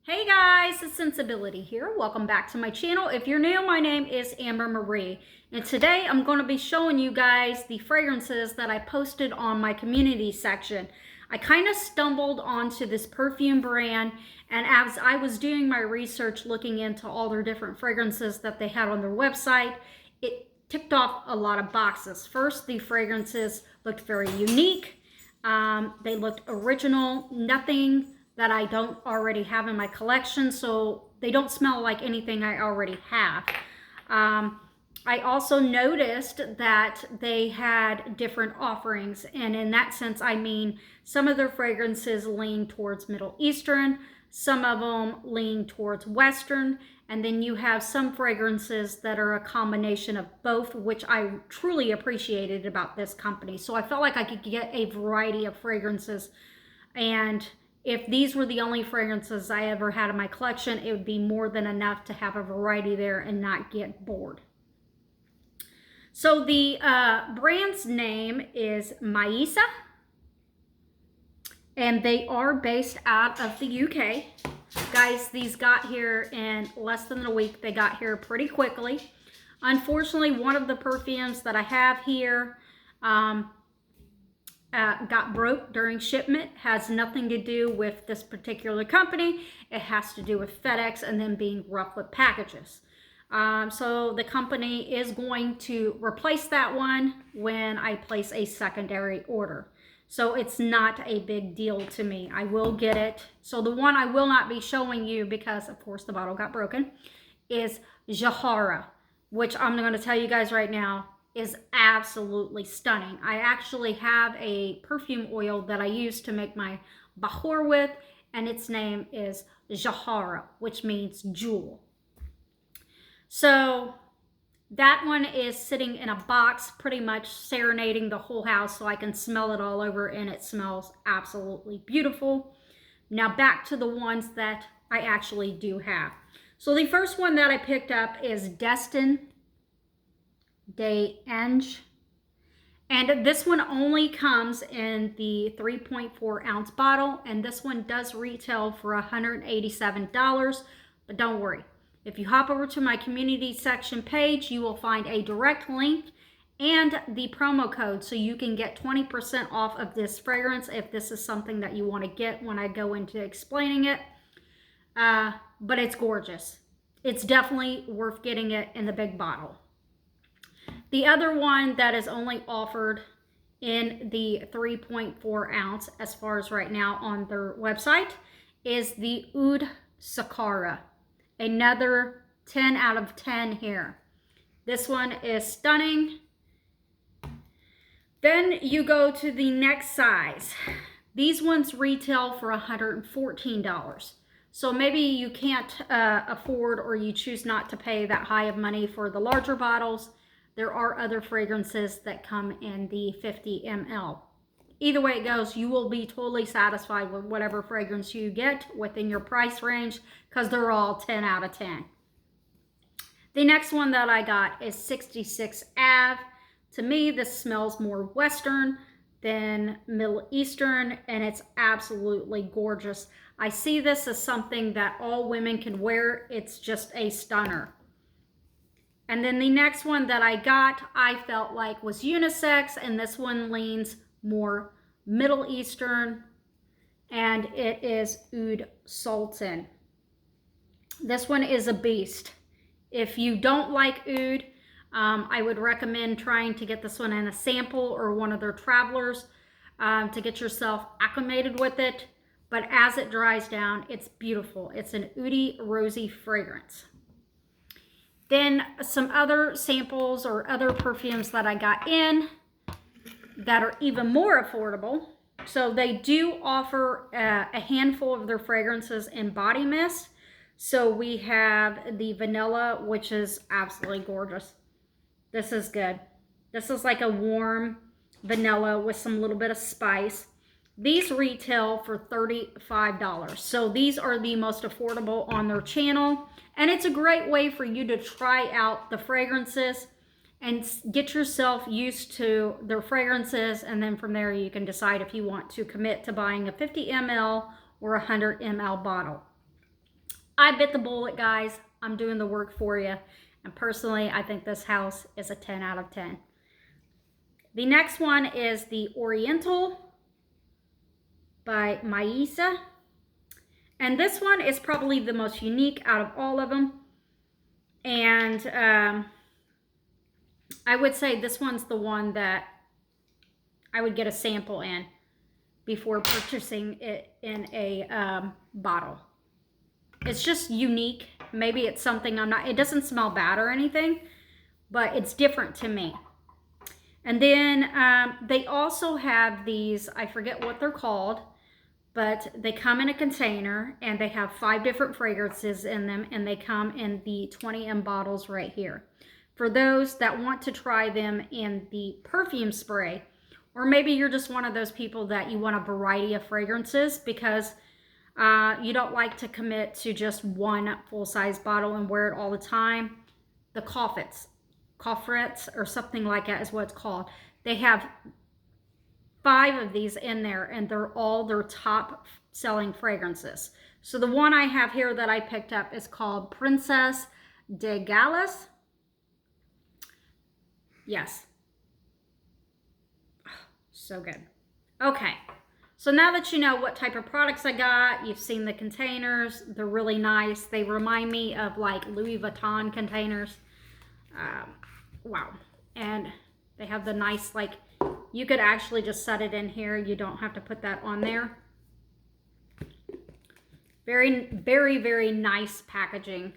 Hey guys, it's Sensibility here. Welcome back to my channel. If you're new, my name is Amber Marie. And today I'm going to be showing you guys the fragrances that I posted on my community section. I kind of stumbled onto this perfume brand, and as I was doing my research looking into all their different fragrances that they had on their website, it ticked off a lot of boxes. First, the fragrances looked very unique. They looked original, nothing that I don't already have in my collection, so they don't smell like anything I already have. I also noticed that they had different offerings, and in that sense I mean some of their fragrances lean towards Middle Eastern, some of them lean towards Western, and then you have some fragrances that are a combination of both, which I truly appreciated about this company. So I felt like I could get a variety of fragrances, and if these were the only fragrances I ever had in my collection, it would be more than enough to have a variety there and not get bored. So the brand's name is Maisa, and they are based out of the UK. Guys, these got here in less than a week. They got here pretty quickly. Unfortunately, one of the perfumes that I have here got broke during shipment. Has nothing to do with this particular company. It has to do with FedEx and them being rough with packages. So the company is going to replace that one when I place a secondary order. So it's not a big deal to me. I will get it. So the one I will not be showing you, because of course the bottle got broken, is Jahara, which I'm going to tell you guys right now is absolutely stunning. I actually have a perfume oil that I use to make my bahor with, and its name is Jahara, which means jewel. So that one is sitting in a box, pretty much serenading the whole house, so I can smell it all over, and it smells absolutely beautiful. Now back to the ones that I actually do have. So the first one that I picked up is Destin Des Anges, and this one only comes in the 3.4 ounce bottle, and this one does retail for $187. But don't worry, if you hop over to my community section page, you will find a direct link and the promo code, so you can get 20% off of this fragrance if this is something that you want to get when I go into explaining it. But it's gorgeous. It's definitely worth getting it in the big bottle. The other one that is only offered in the 3.4 ounce, as far as right now on their website, is the Oud Sakura. Another 10 out of 10 here. This one is stunning. Then you go to the next size. These ones retail for $114. So maybe you can't afford, or you choose not to pay that high of money for the larger bottles. There are other fragrances that come in the 50 ml. Either way it goes, you will be totally satisfied with whatever fragrance you get within your price range, because they're all 10 out of 10. The next one that I got is 66 Ave. To me, this smells more Western than Middle Eastern, and it's absolutely gorgeous. I see this as something that all women can wear. It's just a stunner. And then the next one that I got, I felt like was unisex, and this one leans more Middle Eastern, and it is Oud Sultan. This one is a beast. If you don't like oud, I would recommend trying to get this one in a sample or one of their travelers to get yourself acclimated with it. But as it dries down, it's beautiful. It's an oudy, rosy fragrance. Then some other samples or other perfumes that I got in that are even more affordable. So they do offer a handful of their fragrances in body mist. So we have the vanilla, which is absolutely gorgeous. This is good. This is like a warm vanilla with some little bit of spice. These retail for $35. So these are the most affordable on their channel. And it's a great way for you to try out the fragrances and get yourself used to their fragrances. And then from there, you can decide if you want to commit to buying a 50 ml or a 100 ml bottle. I bit the bullet, guys. I'm doing the work for you. And personally, I think this house is a 10 out of 10. The next one is the Oriental by Maisa. And this one is probably the most unique out of all of them. And I would say this one's the one that I would get a sample in before purchasing it in a bottle. It's just unique. Maybe it's something it doesn't smell bad or anything, but it's different to me. And then they also have these, I forget what they're called, but they come in a container and they have 5 different fragrances in them, and they come in the 20 ml bottles right here. For those that want to try them in the perfume spray, or maybe you're just one of those people that you want a variety of fragrances because you don't like to commit to just one full-size bottle and wear it all the time. The coffrets or something like that is what it's called. They have 5 of these in there, and they're all their top selling fragrances. So the one I have here that I picked up is called Princess de Galles. Yes. So good. Okay. So now that you know what type of products I got, you've seen the containers. They're really nice. They remind me of like Louis Vuitton containers. Wow. And they have the nice, like, you could actually just set it in here. You don't have to put that on there. Very, very, very nice packaging.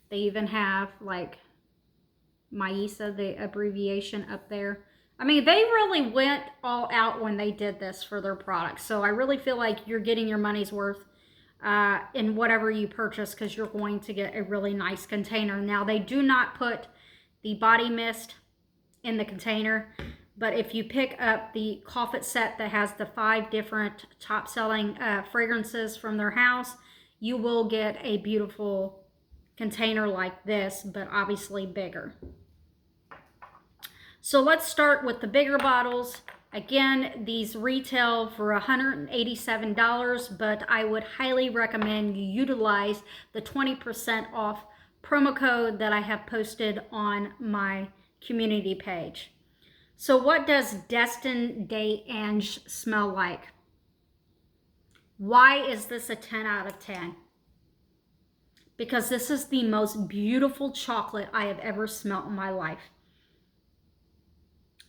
They even have like Maisa, the abbreviation up there. I mean, they really went all out when they did this for their products. So I really feel like you're getting your money's worth in whatever you purchase, because you're going to get a really nice container. Now, they do not put the body mist in the container, but if you pick up the coffret set that has the 5 different top-selling fragrances from their house, you will get a beautiful container like this, but obviously bigger. So let's start with the bigger bottles. Again, these retail for $187, but I would highly recommend you utilize the 20% off promo code that I have posted on my community page. So what does Destin Des Anges smell like? Why is this a 10 out of 10? Because this is the most beautiful chocolate I have ever smelled in my life.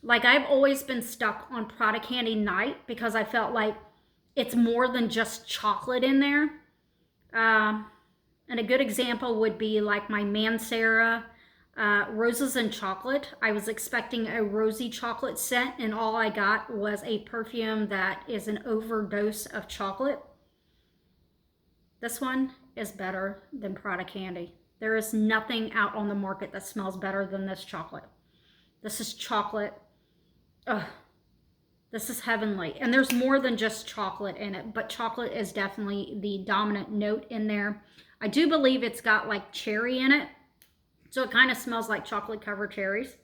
Like, I've always been stuck on Prada Candy Night because I felt like it's more than just chocolate in there. And a good example would be like my Mansera Roses and Chocolate. I was expecting a rosy chocolate scent, and all I got was a perfume that is an overdose of chocolate. This one is better than Prada Candy. There is nothing out on the market that smells better than this chocolate. This is chocolate. Ugh. This is heavenly. And there's more than just chocolate in it, but chocolate is definitely the dominant note in there. I do believe it's got like cherry in it. So it kind of smells like chocolate covered cherries,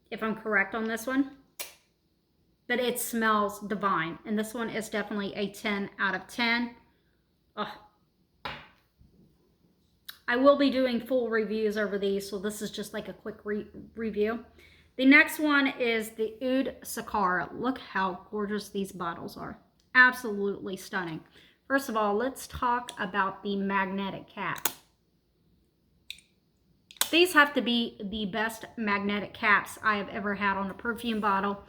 if I'm correct on this one. But it smells divine. And this one is definitely a 10 out of 10. Ugh. I will be doing full reviews over these, so this is just like a quick review. The next one is the Oud Sakura. Look how gorgeous these bottles are. Absolutely stunning. First of all, let's talk about the magnetic cap. These have to be the best magnetic caps I have ever had on a perfume bottle.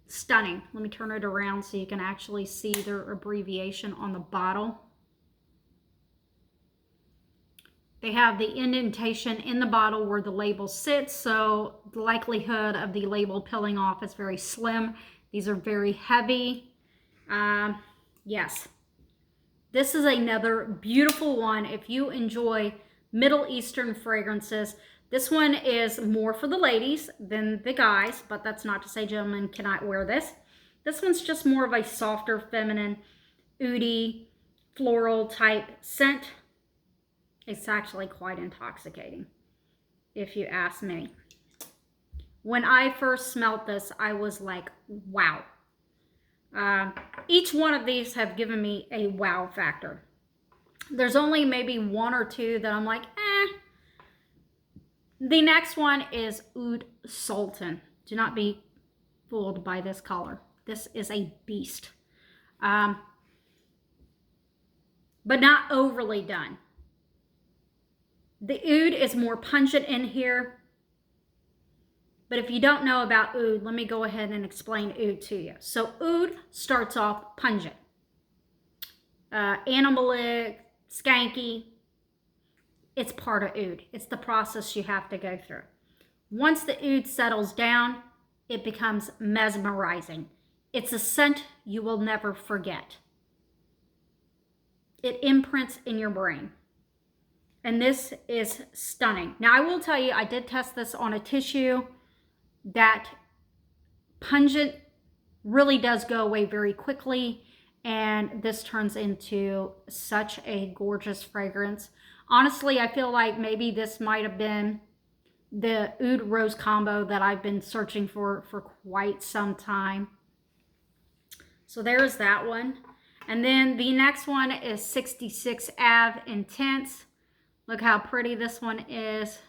Stunning. Let me turn it around so you can actually see their abbreviation on the bottle. They have the indentation in the bottle where the label sits, so the likelihood of the label peeling off is very slim. These are very heavy. Yes. This is another beautiful one. If you enjoy Middle Eastern fragrances, this one is more for the ladies than the guys, but that's not to say gentlemen cannot wear this. This one's just more of a softer, feminine, oudy, floral type scent. It's actually quite intoxicating, if you ask me. When I first smelled this, I was like, wow. Each one of these have given me a wow factor. There's only maybe one or two that I'm like, eh. The next one is Oud Sultan. Do not be fooled by this color. This is a beast. But not overly done. The Oud is more pungent in here. But if you don't know about Oud, let me go ahead and explain Oud to you. So Oud starts off pungent. Animalic, skanky. It's part of Oud. It's the process you have to go through. Once the Oud settles down, it becomes mesmerizing. It's a scent you will never forget. It imprints in your brain. And this is stunning. Now, I will tell you, I did test this on a tissue. That pungent really does go away very quickly. And this turns into such a gorgeous fragrance. Honestly, I feel like maybe this might have been the Oud Rose combo that I've been searching for quite some time. So there's that one. And then the next one is 66 Ave Intense. Look how pretty this one is.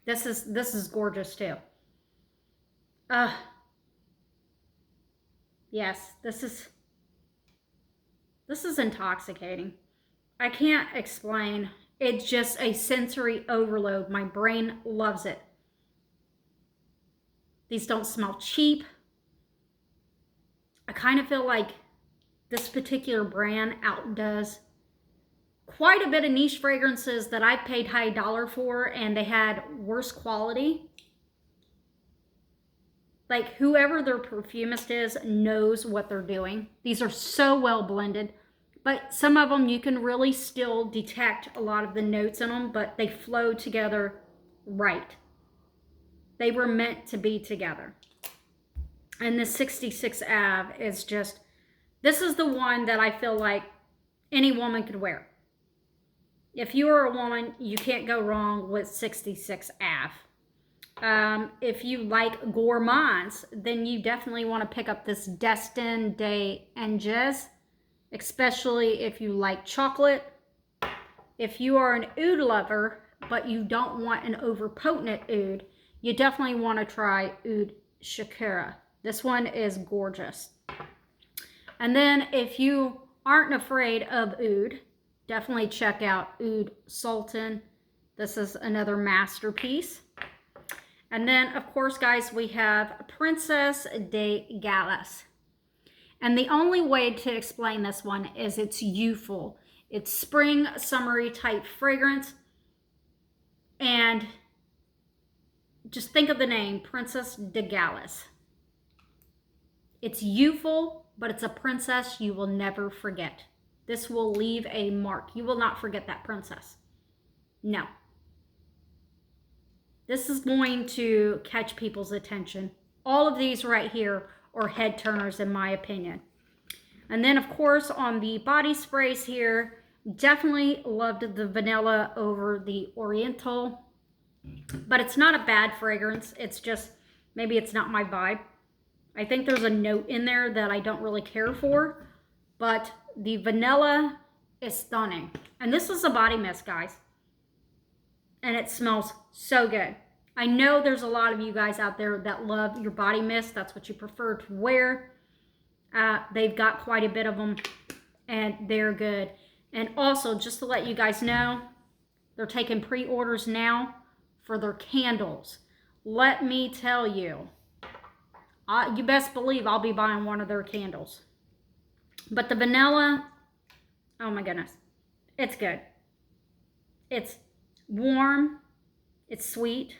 This is gorgeous too. Yes, this is intoxicating. I can't explain. It's just a sensory overload. My brain loves it. These don't smell cheap. I kind of feel like this particular brand outdoes quite a bit of niche fragrances that I've paid high dollar for and they had worse quality. Like whoever their perfumist is knows what they're doing. These are so well blended, but some of them you can really still detect a lot of the notes in them, but they flow together right. They were meant to be together. And the 66 Ave is just, this is the one that I feel like any woman could wear. If you are a woman, you can't go wrong with 66 Ave. If you like gourmands, then you definitely want to pick up this Destin Des Anges, especially if you like chocolate. If you are an oud lover, but you don't want an overpotent oud, you definitely want to try Oud Sakura. This one is gorgeous. And then if you aren't afraid of oud, definitely check out Oud Sultan. This is another masterpiece. And then, of course, guys, we have Princess de Galas. And the only way to explain this one is it's youthful. It's spring, summery type fragrance. And just think of the name, Princess de Galas. It's youthful, but it's a princess you will never forget. This will leave a mark. You will not forget that princess. No. This is going to catch people's attention. All of these right here are head turners in my opinion. And then of course on the body sprays here, definitely loved the vanilla over the oriental. But it's not a bad fragrance. It's just, maybe it's not my vibe. I think there's a note in there that I don't really care for. But the vanilla is stunning. And this is a body mist, guys. And it smells so good. I know there's a lot of you guys out there that love your body mist. That's what you prefer to wear. They've got quite a bit of them. And they're good. And also, just to let you guys know, they're taking pre-orders now for their candles. Let me tell you, you best believe I'll be buying one of their candles. But the vanilla, oh my goodness, it's good. It's warm, it's sweet,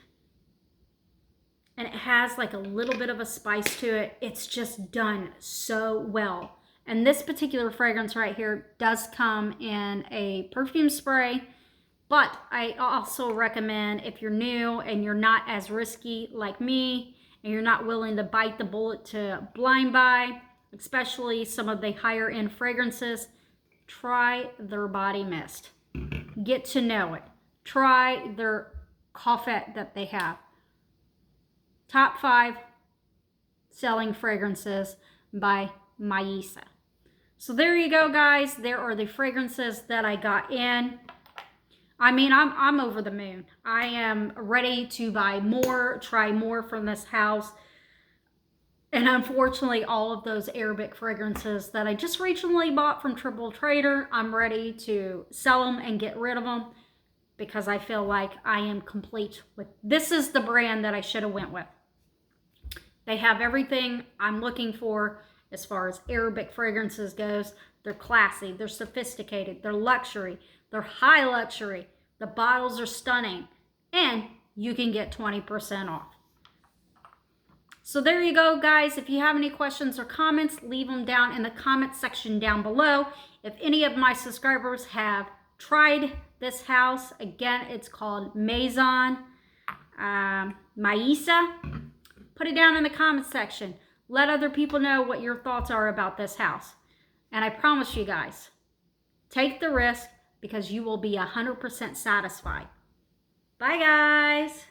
and it has like a little bit of a spice to it. It's just done so well. And this particular fragrance right here does come in a perfume spray, but I also recommend if you're new and you're not as risky like me, and you're not willing to bite the bullet to blind buy, especially some of the higher end fragrances, try their body mist. Get to know it. Try their coffette that they have. Top 5 selling fragrances by Maisa. So there you go, guys. There are the fragrances that I got in. I mean, I'm over the moon. I am ready to buy more, try more from this house. And unfortunately, all of those Arabic fragrances that I just recently bought from Triple Trader, I'm ready to sell them and get rid of them because I feel like I am complete with. This is the brand that I should have went with. They have everything I'm looking for as far as Arabic fragrances goes. They're classy, they're sophisticated, they're luxury, they're high luxury. The bottles are stunning, and you can get 20% off. So there you go, guys. If you have any questions or comments, leave them down in the comment section down below. If any of my subscribers have tried this house, again, it's called Maison Maissa. Put it down in the comment section. Let other people know what your thoughts are about this house. And I promise you guys, take the risk because you will be 100% satisfied. Bye, guys.